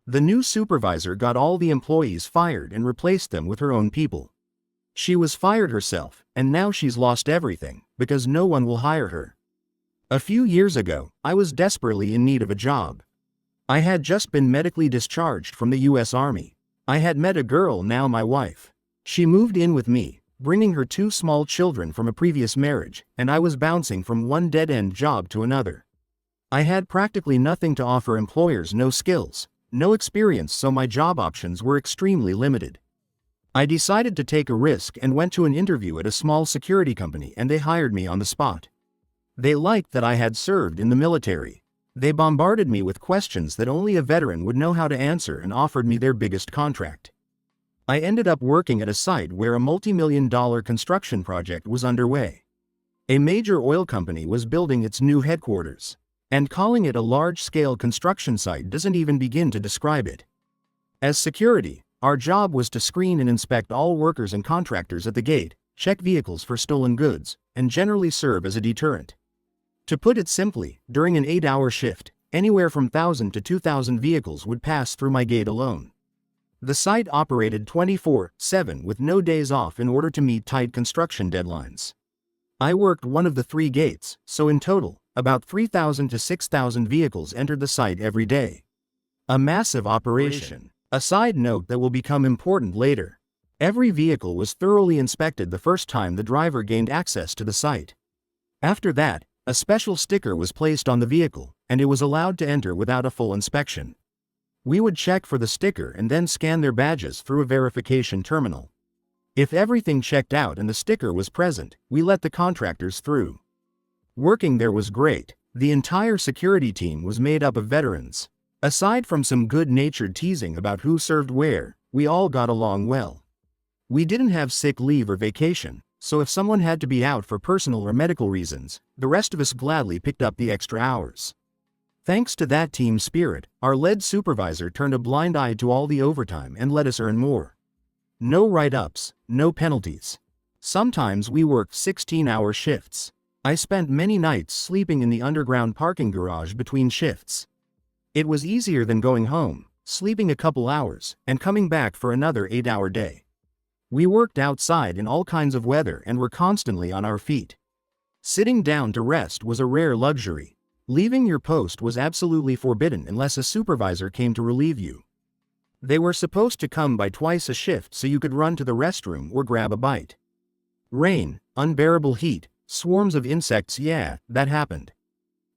The new supervisor got all the employees fired and replaced them with her own people. She was fired herself, and now she's lost everything, because no one will hire her. A few years ago, I was desperately in need of a job. I had just been medically discharged from the US Army. I had met a girl, now my wife. She moved in with me, bringing her 2 small children from a previous marriage, and I was bouncing from one dead-end job to another. I had practically nothing to offer employers, no skills, no experience, so my job options were extremely limited. I decided to take a risk and went to an interview at a small security company, and they hired me on the spot. They liked that I had served in the military. They bombarded me with questions that only a veteran would know how to answer and offered me their biggest contract. I ended up working at a site where a multi-million-dollar construction project was underway. A major oil company was building its new headquarters, and calling it a large-scale construction site doesn't even begin to describe it. As security, our job was to screen and inspect all workers and contractors at the gate, check vehicles for stolen goods, and generally serve as a deterrent. To put it simply, during an 8-hour shift, anywhere from 1,000 to 2,000 vehicles would pass through my gate alone. The site operated 24/7 with no days off in order to meet tight construction deadlines. I worked one of the 3 gates, so in total, about 3,000 to 6,000 vehicles entered the site every day. A massive operation. A side note that will become important later. Every vehicle was thoroughly inspected the first time the driver gained access to the site. After that, a special sticker was placed on the vehicle, and it was allowed to enter without a full inspection. We would check for the sticker and then scan their badges through a verification terminal. If everything checked out and the sticker was present, we let the contractors through. Working there was great. The entire security team was made up of veterans. Aside from some good-natured teasing about who served where, we all got along well. We didn't have sick leave or vacation, so if someone had to be out for personal or medical reasons, the rest of us gladly picked up the extra hours. Thanks to that team spirit, our lead supervisor turned a blind eye to all the overtime and let us earn more. No write-ups, no penalties. Sometimes we worked 16-hour shifts. I spent many nights sleeping in the underground parking garage between shifts. It was easier than going home, sleeping a couple hours, and coming back for another 8-hour day. We worked outside in all kinds of weather and were constantly on our feet. Sitting down to rest was a rare luxury. Leaving your post was absolutely forbidden unless a supervisor came to relieve you. They were supposed to come by twice a shift so you could run to the restroom or grab a bite. Rain, unbearable heat, swarms of insects, yeah, that happened.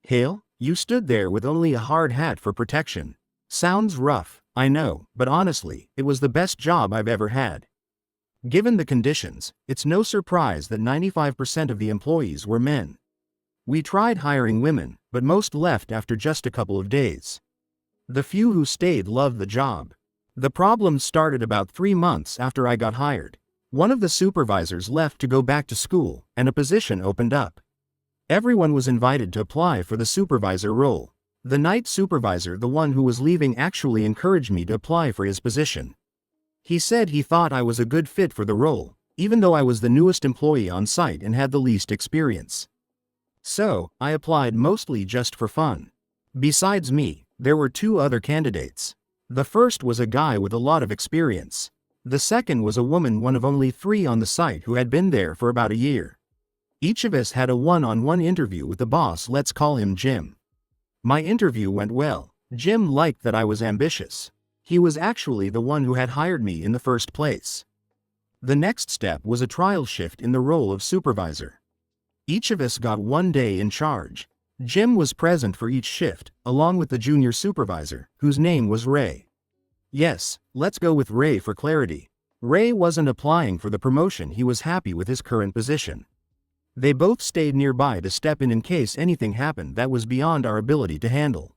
Hail? You stood there with only a hard hat for protection. Sounds rough, I know, but honestly, it was the best job I've ever had. Given the conditions, it's no surprise that 95% of the employees were men. We tried hiring women, but most left after just a couple of days. The few who stayed loved the job. The problem started about 3 months after I got hired. One of the supervisors left to go back to school, and a position opened up. Everyone was invited to apply for the supervisor role. The night supervisor, the one who was leaving, actually encouraged me to apply for his position. He said he thought I was a good fit for the role, even though I was the newest employee on site and had the least experience. So, I applied mostly just for fun. Besides me, there were 2 other candidates. The first was a guy with a lot of experience. The second was a woman, one of only 3 on the site, who had been there for about a year. Each of us had a one-on-one interview with the boss, let's call him Jim. My interview went well. Jim liked that I was ambitious. He was actually the one who had hired me in the first place. The next step was a trial shift in the role of supervisor. Each of us got 1 day in charge. Jim was present for each shift, along with the junior supervisor, whose name was Ray. Yes, let's go with Ray for clarity. Ray wasn't applying for the promotion, he was happy with his current position. They both stayed nearby to step in case anything happened that was beyond our ability to handle.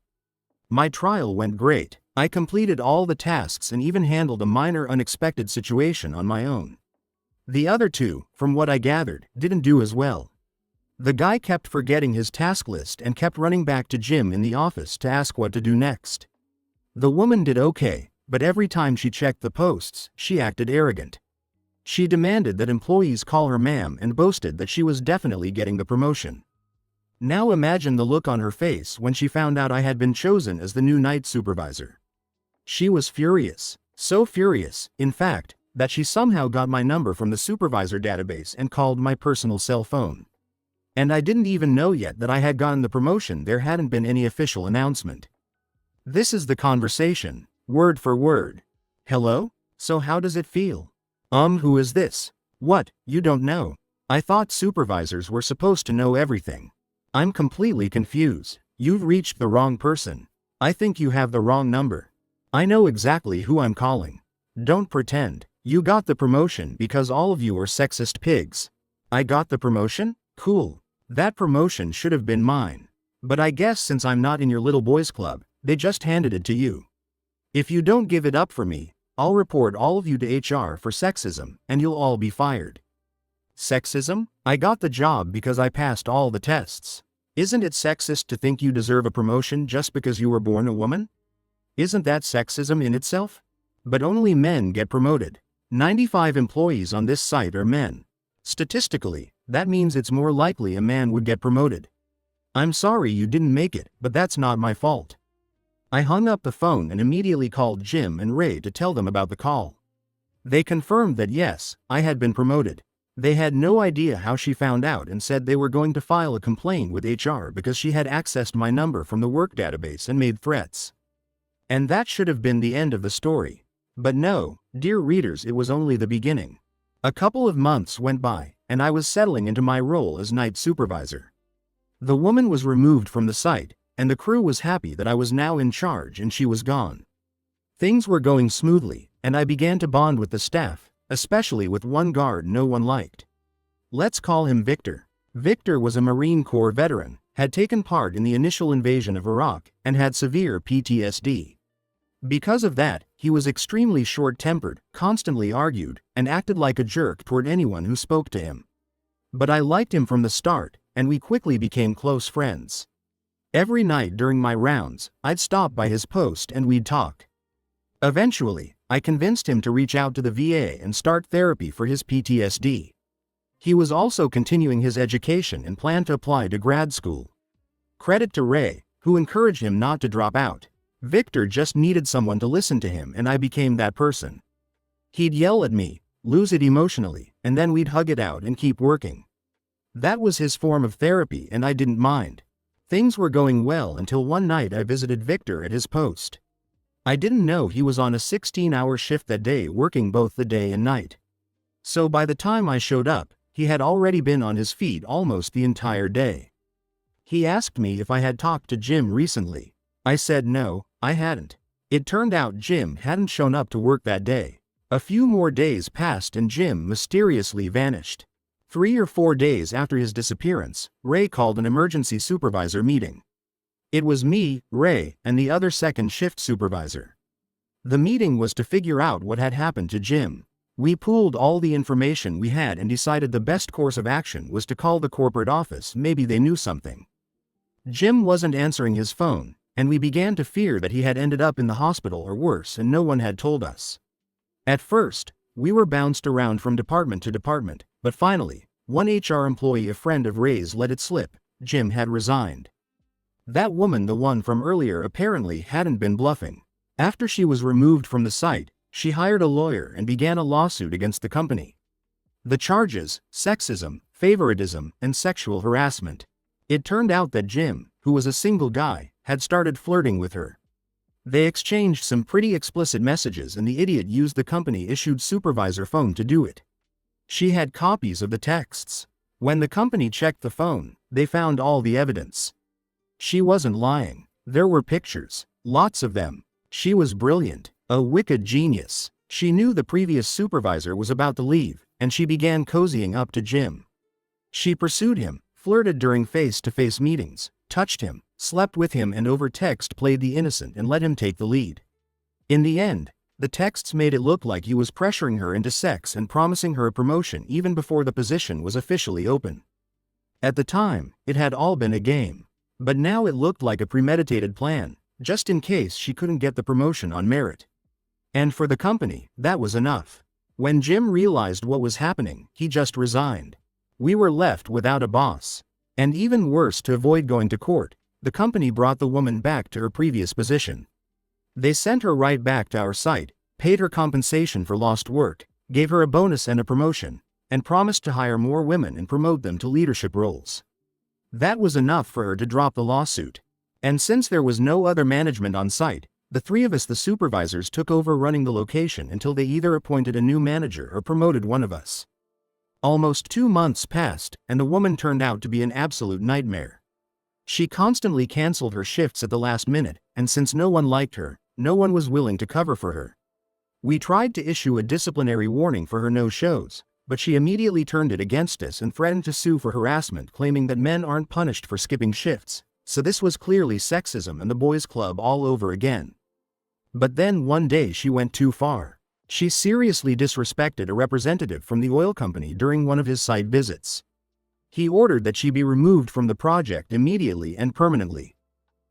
My trial went great. I completed all the tasks and even handled a minor unexpected situation on my own. The other 2, from what I gathered, didn't do as well. The guy kept forgetting his task list and kept running back to Jim in the office to ask what to do next. The woman did okay, but every time she checked the posts, she acted arrogant. She demanded that employees call her ma'am and boasted that she was definitely getting the promotion. Now imagine the look on her face when she found out I had been chosen as the new night supervisor. She was furious. So furious, in fact, that she somehow got my number from the supervisor database and called my personal cell phone. And I didn't even know yet that I had gotten the promotion. There hadn't been any official announcement. This is the conversation, word for word. Hello? So how does it feel? Who is this? What, you don't know? I thought supervisors were supposed to know everything. I'm completely confused. You've reached the wrong person. I think you have the wrong number. I know exactly who I'm calling. Don't pretend. You got the promotion because all of you are sexist pigs. I got the promotion? Cool. That promotion should have been mine. But I guess since I'm not in your little boys club, they just handed it to you. If you don't give it up for me, I'll report all of you to HR for sexism, and you'll all be fired. Sexism? I got the job because I passed all the tests. Isn't it sexist to think you deserve a promotion just because you were born a woman? Isn't that sexism in itself? But only men get promoted. 95 employees on this site are men. Statistically, that means it's more likely a man would get promoted. I'm sorry you didn't make it, but that's not my fault. I hung up the phone and immediately called Jim and Ray to tell them about the call. They confirmed that yes, I had been promoted. They had no idea how she found out and said they were going to file a complaint with HR because she had accessed my number from the work database and made threats. And that should have been the end of the story. But no, dear readers, it was only the beginning. A couple of months went by, and I was settling into my role as night supervisor. The woman was removed from the site, and the crew was happy that I was now in charge and she was gone. Things were going smoothly, and I began to bond with the staff, especially with one guard no one liked. Let's call him Victor. Victor was a Marine Corps veteran, had taken part in the initial invasion of Iraq, and had severe PTSD. Because of that, he was extremely short-tempered, constantly argued, and acted like a jerk toward anyone who spoke to him. But I liked him from the start, and we quickly became close friends. Every night during my rounds, I'd stop by his post and we'd talk. Eventually, I convinced him to reach out to the VA and start therapy for his PTSD. He was also continuing his education and planned to apply to grad school. Credit to Ray, who encouraged him not to drop out. Victor just needed someone to listen to him, and I became that person. He'd yell at me, lose it emotionally, and then we'd hug it out and keep working. That was his form of therapy, and I didn't mind. Things were going well until one night I visited Victor at his post. I didn't know he was on a 16-hour shift that day, working both the day and night. So by the time I showed up, he had already been on his feet almost the entire day. He asked me if I had talked to Jim recently. I said no, I hadn't. It turned out Jim hadn't shown up to work that day. A few more days passed and Jim mysteriously vanished. 3 or 4 days after his disappearance, Ray called an emergency supervisor meeting. It was me, Ray, and the other second shift supervisor. The meeting was to figure out what had happened to Jim. We pooled all the information we had and decided the best course of action was to call the corporate office. Maybe they knew something. Jim wasn't answering his phone, and we began to fear that he had ended up in the hospital or worse, and no one had told us. At first, we were bounced around from department to department, but finally, one HR employee, a friend of Ray's, let it slip. Jim had resigned. That woman, the one from earlier, apparently hadn't been bluffing. After she was removed from the site, she hired a lawyer and began a lawsuit against the company. The charges: sexism, favoritism, and sexual harassment. It turned out that Jim, who was a single guy, had started flirting with her. They exchanged some pretty explicit messages, and the idiot used the company-issued supervisor phone to do it. She had copies of the texts. When the company checked the phone, they found all the evidence. She wasn't lying. There were pictures, lots of them. She was brilliant, a wicked genius. She knew the previous supervisor was about to leave, and she began cozying up to Jim. She pursued him, flirted during face-to-face meetings, touched him, slept with him, and over text played the innocent and let him take the lead. In the end, the texts made it look like he was pressuring her into sex and promising her a promotion even before the position was officially open. At the time, it had all been a game. But now it looked like a premeditated plan, just in case she couldn't get the promotion on merit. And for the company, that was enough. When Jim realized what was happening, he just resigned. We were left without a boss. And even worse, to avoid going to court, the company brought the woman back to her previous position. They sent her right back to our site, paid her compensation for lost work, gave her a bonus and a promotion, and promised to hire more women and promote them to leadership roles. That was enough for her to drop the lawsuit. And since there was no other management on site, the three of us, the supervisors, took over running the location until they either appointed a new manager or promoted one of us. Almost 2 months passed, and the woman turned out to be an absolute nightmare. She constantly canceled her shifts at the last minute, and since no one liked her, no one was willing to cover for her. We tried to issue a disciplinary warning for her no-shows, but she immediately turned it against us and threatened to sue for harassment, claiming that men aren't punished for skipping shifts, so this was clearly sexism and the boys' club all over again. But then one day she went too far. She seriously disrespected a representative from the oil company during one of his site visits. He ordered that she be removed from the project immediately and permanently.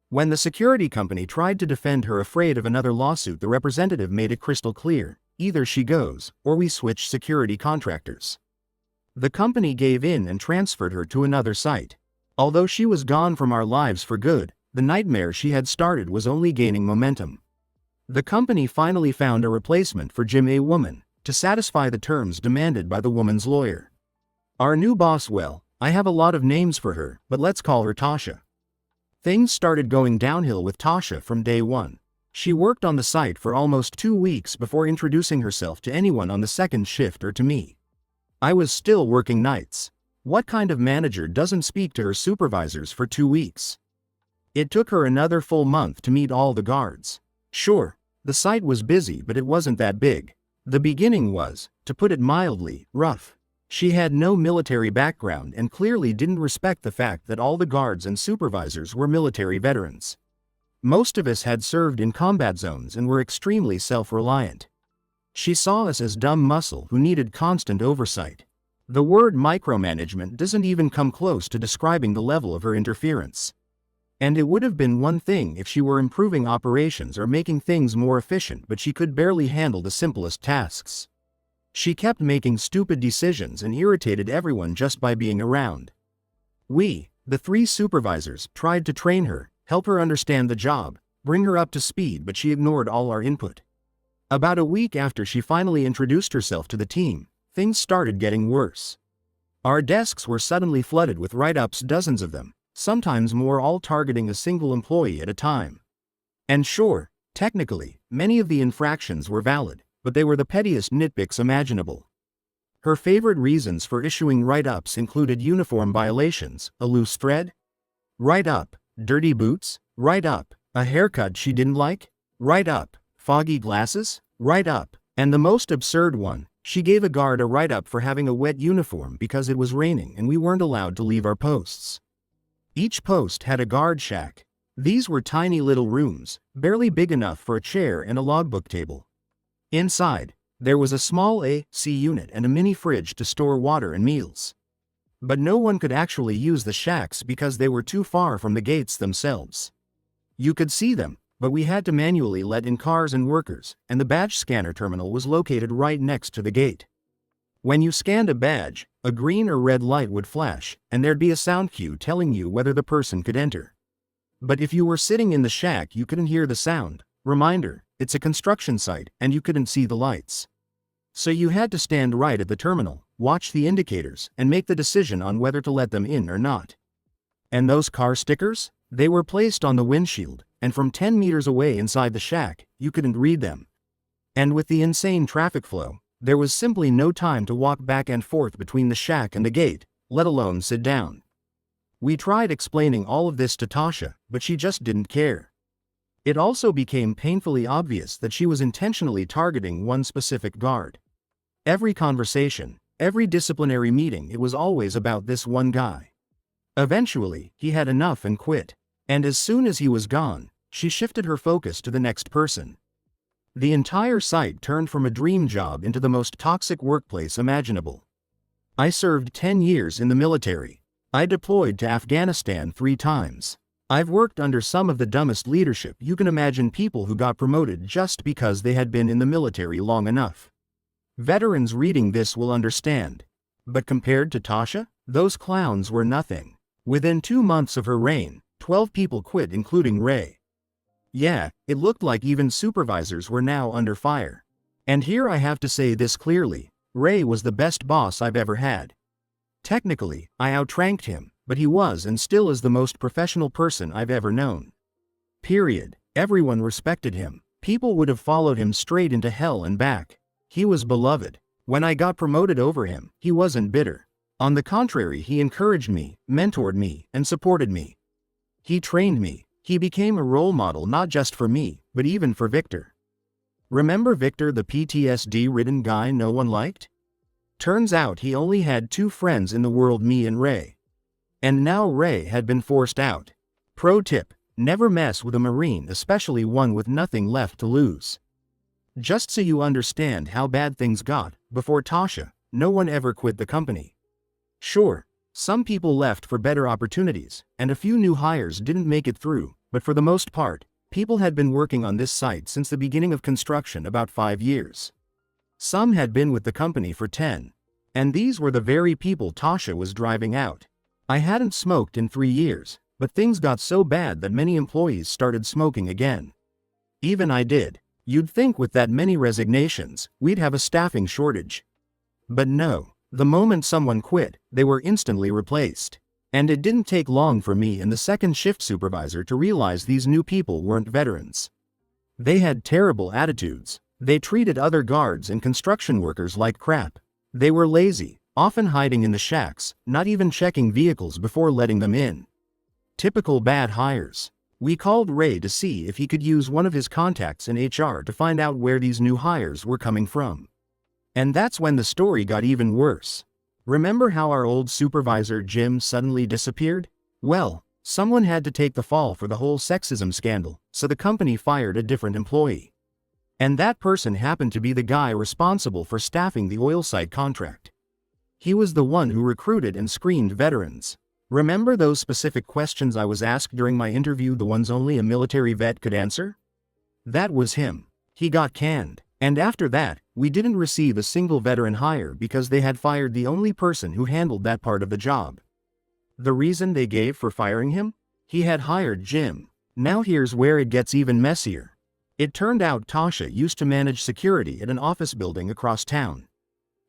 When the security company tried to defend her, afraid of another lawsuit, the representative made it crystal clear: either she goes, or we switch security contractors. The company gave in and transferred her to another site. Although she was gone from our lives for good, the nightmare she had started was only gaining momentum. The company finally found a replacement for Jim, a woman, to satisfy the terms demanded by the woman's lawyer. Our new boss, well, I have a lot of names for her, but let's call her Tasha. Things started going downhill with Tasha from day one. She worked on the site for almost 2 weeks before introducing herself to anyone on the second shift or to me. I was still working nights. What kind of manager doesn't speak to her supervisors for 2 weeks? It took her another full month to meet all the guards. Sure, the site was busy, but it wasn't that big. The beginning was, to put it mildly, rough. She had no military background and clearly didn't respect the fact that all the guards and supervisors were military veterans. Most of us had served in combat zones and were extremely self-reliant. She saw us as dumb muscle who needed constant oversight. The word micromanagement doesn't even come close to describing the level of her interference. And it would have been one thing if she were improving operations or making things more efficient, but she could barely handle the simplest tasks. She kept making stupid decisions and irritated everyone just by being around. We, the 3 supervisors, tried to train her, help her understand the job, bring her up to speed, but she ignored all our input. About a week after she finally introduced herself to the team, things started getting worse. Our desks were suddenly flooded with write-ups, dozens of them, sometimes more, all targeting a single employee at a time. And sure, technically, many of the infractions were valid, but they were the pettiest nitpicks imaginable. Her favorite reasons for issuing write-ups included uniform violations, a loose thread, write-up, dirty boots, write-up, a haircut she didn't like, write-up, foggy glasses, write-up, and the most absurd one, she gave a guard a write-up for having a wet uniform because it was raining and we weren't allowed to leave our posts. Each post had a guard shack. These were tiny little rooms, barely big enough for a chair and a logbook table. Inside, there was a small AC unit and a mini fridge to store water and meals. But no one could actually use the shacks because they were too far from the gates themselves. You could see them, but we had to manually let in cars and workers, and the badge scanner terminal was located right next to the gate. When you scanned a badge, a green or red light would flash, and there'd be a sound cue telling you whether the person could enter. But if you were sitting in the shack, you couldn't hear the sound. Reminder, it's a construction site, and you couldn't see the lights. So you had to stand right at the terminal, watch the indicators, and make the decision on whether to let them in or not. And those car stickers? They were placed on the windshield, and from 10 meters away inside the shack, you couldn't read them. And with the insane traffic flow, there was simply no time to walk back and forth between the shack and the gate, let alone sit down. We tried explaining all of this to Tasha, but she just didn't care. It also became painfully obvious that she was intentionally targeting one specific guard. Every conversation, every disciplinary meeting, it was always about this one guy. Eventually, he had enough and quit. And as soon as he was gone, she shifted her focus to the next person. The entire site turned from a dream job into the most toxic workplace imaginable. I served 10 years in the military. I deployed to Afghanistan 3 times. I've worked under some of the dumbest leadership you can imagine, people who got promoted just because they had been in the military long enough. Veterans reading this will understand. But compared to Tasha, those clowns were nothing. Within 2 months of her reign, 12 people quit, including Ray. Yeah, it looked like even supervisors were now under fire. And here I have to say this clearly, Ray was the best boss I've ever had. Technically, I outranked him, but he was and still is the most professional person I've ever known. Period. Everyone respected him. People would have followed him straight into hell and back. He was beloved. When I got promoted over him, he wasn't bitter. On the contrary, he encouraged me, mentored me, and supported me. He trained me. He became a role model not just for me, but even for Victor. Remember Victor, the PTSD-ridden guy no one liked? Turns out he only had two friends in the world, me and Ray. And now Ray had been forced out. Pro tip: never mess with a Marine, especially one with nothing left to lose. Just so you understand how bad things got, before Tasha, no one ever quit the company. Sure, some people left for better opportunities, and a few new hires didn't make it through, but for the most part, people had been working on this site since the beginning of construction, about 5 years. Some had been with the company for 10. And these were the very people Tasha was driving out. I hadn't smoked in 3 years, but things got so bad that many employees started smoking again. Even I did. You'd think with that many resignations, we'd have a staffing shortage. But no, the moment someone quit, they were instantly replaced. And it didn't take long for me and the second shift supervisor to realize these new people weren't veterans. They had terrible attitudes. They treated other guards and construction workers like crap. They were lazy, often hiding in the shacks, not even checking vehicles before letting them in. Typical bad hires. We called Ray to see if he could use one of his contacts in HR to find out where these new hires were coming from. And that's when the story got even worse. Remember how our old supervisor Jim suddenly disappeared? Well, someone had to take the fall for the whole sexism scandal, so the company fired a different employee. And that person happened to be the guy responsible for staffing the oil site contract. He was the one who recruited and screened veterans. Remember those specific questions I was asked during my interview, the ones only a military vet could answer? That was him. He got canned. And after that, we didn't receive a single veteran hire because they had fired the only person who handled that part of the job. The reason they gave for firing him? He had hired Jim. Now here's where it gets even messier. It turned out Tasha used to manage security at an office building across town.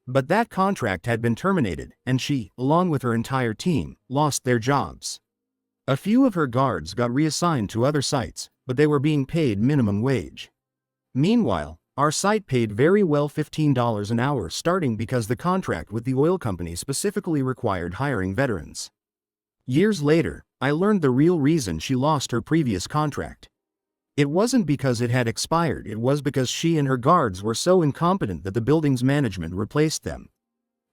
But that contract had been terminated, and she, along with her entire team, lost their jobs. A few of her guards got reassigned to other sites, but they were being paid minimum wage. Meanwhile, our site paid very well, $15 an hour starting, because the contract with the oil company specifically required hiring veterans. Years later, I learned the real reason she lost her previous contract. It wasn't because it had expired, it was because she and her guards were so incompetent that the building's management replaced them.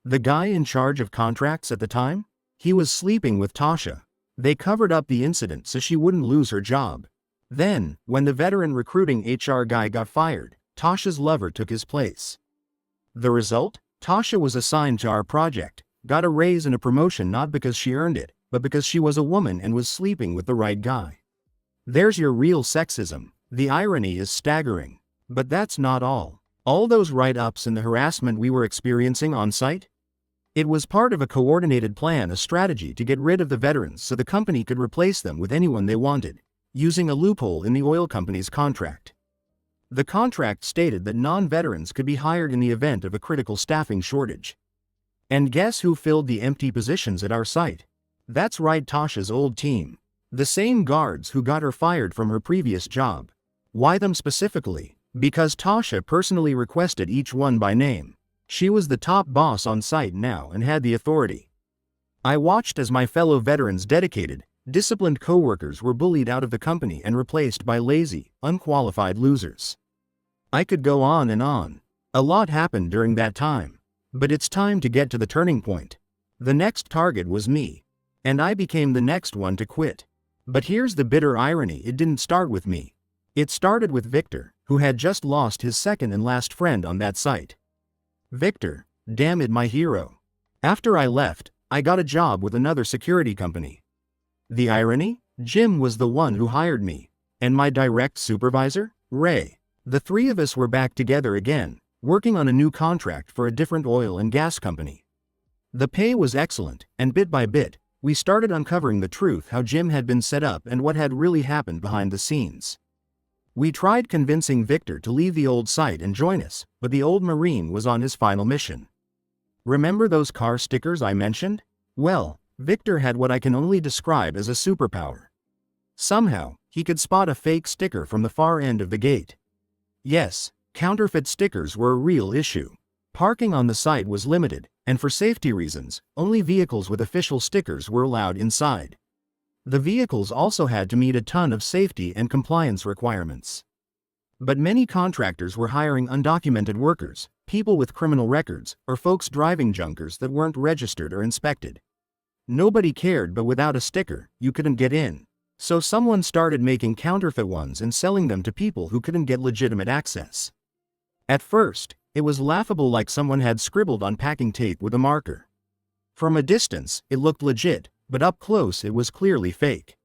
The guy in charge of contracts at the time? He was sleeping with Tasha. They covered up the incident so she wouldn't lose her job. Then, when the veteran recruiting HR guy got fired, Tasha's lover took his place. The result? Tasha was assigned to our project, got a raise and a promotion not because she earned it, but because she was a woman and was sleeping with the right guy. There's your real sexism. The irony is staggering. But that's not all. All those write-ups and the harassment we were experiencing on site? It was part of a coordinated plan, a strategy to get rid of the veterans so the company could replace them with anyone they wanted, using a loophole in the oil company's contract. The contract stated that non-veterans could be hired in the event of a critical staffing shortage. And guess who filled the empty positions at our site? That's right, Tasha's old team. The same guards who got her fired from her previous job. Why them specifically? Because Tasha personally requested each one by name. She was the top boss on site now and had the authority. I watched as my fellow veterans' dedicated, disciplined coworkers were bullied out of the company and replaced by lazy, unqualified losers. I could go on and on. A lot happened during that time. But it's time to get to the turning point. The next target was me. And I became the next one to quit. But here's the bitter irony, it didn't start with me. It started with Victor, who had just lost his second and last friend on that site. Victor, damn it, my hero. After I left, I got a job with another security company. The irony? Jim was the one who hired me. And my direct supervisor? Ray. The three of us were back together again, working on a new contract for a different oil and gas company. The pay was excellent, and bit by bit, we started uncovering the truth, how Jim had been set up and what had really happened behind the scenes. We tried convincing Victor to leave the old site and join us, but the old Marine was on his final mission. Remember those car stickers I mentioned? Well, Victor had what I can only describe as a superpower. Somehow, he could spot a fake sticker from the far end of the gate. Yes, counterfeit stickers were a real issue. Parking on the site was limited, and for safety reasons, only vehicles with official stickers were allowed inside. The vehicles also had to meet a ton of safety and compliance requirements. But many contractors were hiring undocumented workers, people with criminal records, or folks driving junkers that weren't registered or inspected. Nobody cared, but without a sticker, you couldn't get in. So someone started making counterfeit ones and selling them to people who couldn't get legitimate access. At first, it was laughable, like someone had scribbled on packing tape with a marker. From a distance, it looked legit, but up close it was clearly fake.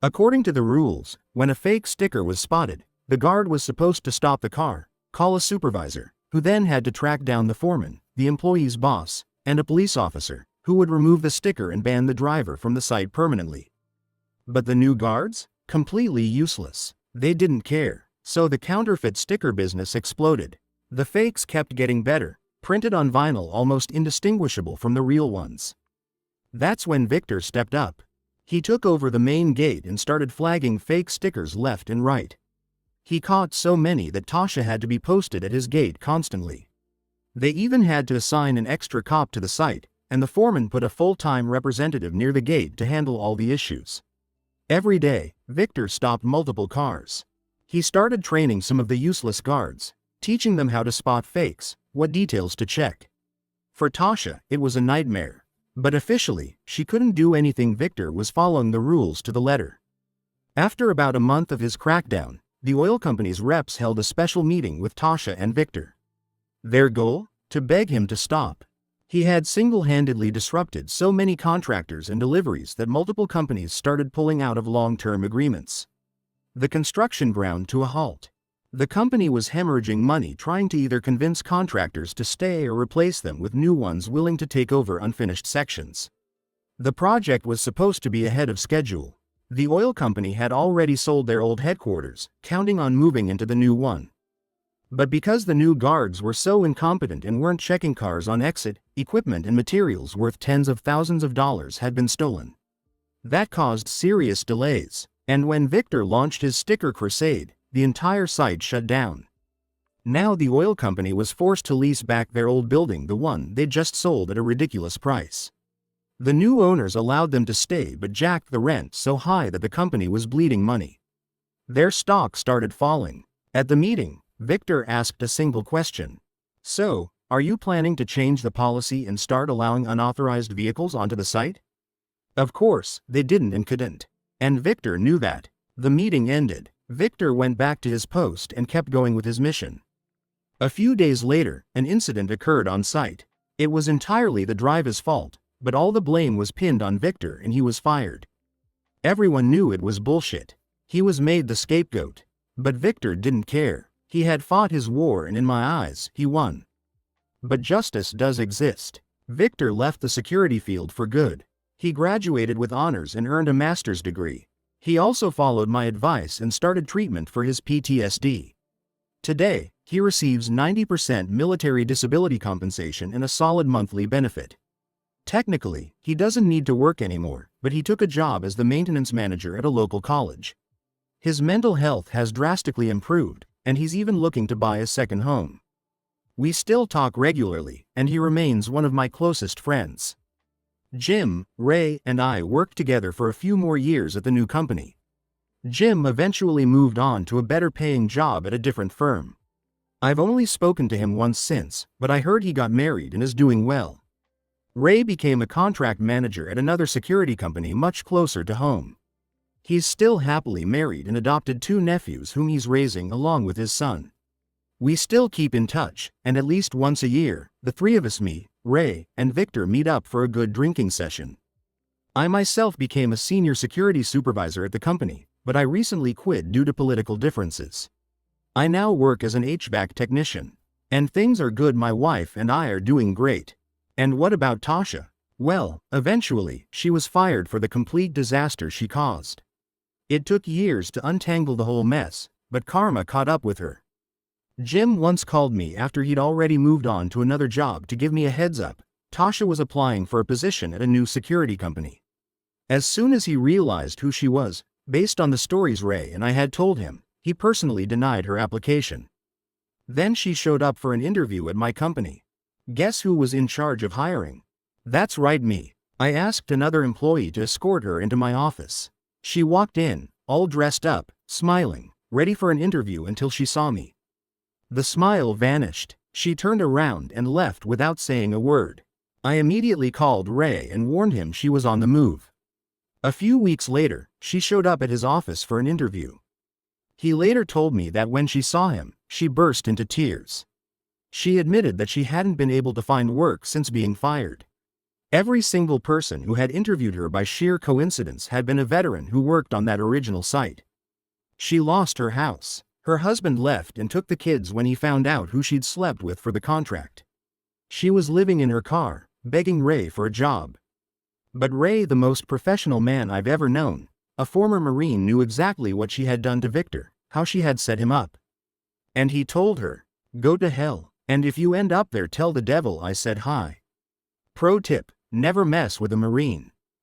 According to the rules, when a fake sticker was spotted, the guard was supposed to stop the car, call a supervisor, who then had to track down the foreman, the employee's boss, and a police officer, who would remove the sticker and ban the driver from the site permanently. But the new guards? Completely useless. They didn't care, so the counterfeit sticker business exploded. The fakes kept getting better, printed on vinyl almost indistinguishable from the real ones. That's when Victor stepped up. He took over the main gate and started flagging fake stickers left and right. He caught so many that Tasha had to be posted at his gate constantly. They even had to assign an extra cop to the site, and the foreman put a full-time representative near the gate to handle all the issues. Every day, Victor stopped multiple cars. He started training some of the useless guards, teaching them how to spot fakes, what details to check. For Tasha, it was a nightmare. But officially, she couldn't do anything. Victor was following the rules to the letter. After about a month of his crackdown, the oil company's reps held a special meeting with Tasha and Victor. Their goal? To beg him to stop. He had single-handedly disrupted so many contractors and deliveries that multiple companies started pulling out of long-term agreements. The construction ground to a halt. The company was hemorrhaging money trying to either convince contractors to stay or replace them with new ones willing to take over unfinished sections. The project was supposed to be ahead of schedule. The oil company had already sold their old headquarters, counting on moving into the new one. But because the new guards were so incompetent and weren't checking cars on exit, equipment and materials worth tens of thousands of dollars had been stolen. That caused serious delays, and when Victor launched his sticker crusade, the entire site shut down. Now the oil company was forced to lease back their old building, the one they'd just sold, at a ridiculous price. The new owners allowed them to stay but jacked the rent so high that the company was bleeding money. Their stock started falling. At the meeting, Victor asked a single question. So, are you planning to change the policy and start allowing unauthorized vehicles onto the site? Of course, they didn't and couldn't. And Victor knew that. The meeting ended. Victor went back to his post and kept going with his mission. A few days later, an incident occurred on site. It was entirely the driver's fault, but all the blame was pinned on Victor and he was fired. Everyone knew it was bullshit. He was made the scapegoat. But Victor didn't care. He had fought his war and in my eyes, he won. But justice does exist. Victor left the security field for good. He graduated with honors and earned a master's degree. He also followed my advice and started treatment for his PTSD. Today, he receives 90% military disability compensation and a solid monthly benefit. Technically, he doesn't need to work anymore, but he took a job as the maintenance manager at a local college. His mental health has drastically improved, and he's even looking to buy a second home. We still talk regularly, and he remains one of my closest friends. Jim, Ray, and I worked together for a few more years at the new company. Jim eventually moved on to a better-paying job at a different firm. I've only spoken to him once since, but I heard he got married and is doing well. Ray became a contract manager at another security company much closer to home. He's still happily married and adopted 2 nephews whom he's raising along with his son. We still keep in touch, and at least once a year, the 3 of us, me, Ray, and Victor, meet up for a good drinking session. I myself became a senior security supervisor at the company, but I recently quit due to political differences. I now work as an HVAC technician. And things are good. My wife and I are doing great. And what about Tasha? Well, eventually, she was fired for the complete disaster she caused. It took years to untangle the whole mess, but karma caught up with her. Jim once called me after he'd already moved on to another job to give me a heads up. Tasha was applying for a position at a new security company. As soon as he realized who she was, based on the stories Ray and I had told him, he personally denied her application. Then she showed up for an interview at my company. Guess who was in charge of hiring? That's right, me. I asked another employee to escort her into my office. She walked in, all dressed up, smiling, ready for an interview until she saw me. The smile vanished. She turned around and left without saying a word. I immediately called Ray and warned him she was on the move. A few weeks later, she showed up at his office for an interview. He later told me that when she saw him, she burst into tears. She admitted that she hadn't been able to find work since being fired. Every single person who had interviewed her by sheer coincidence had been a veteran who worked on that original site. She lost her house. Her husband left and took the kids when he found out who she'd slept with for the contract. She was living in her car, begging Ray for a job. But Ray, the most professional man I've ever known, a former Marine, knew exactly what she had done to Victor, how she had set him up. And he told her, "Go to hell, and if you end up there, tell the devil I said hi." Pro tip: never mess with a Marine.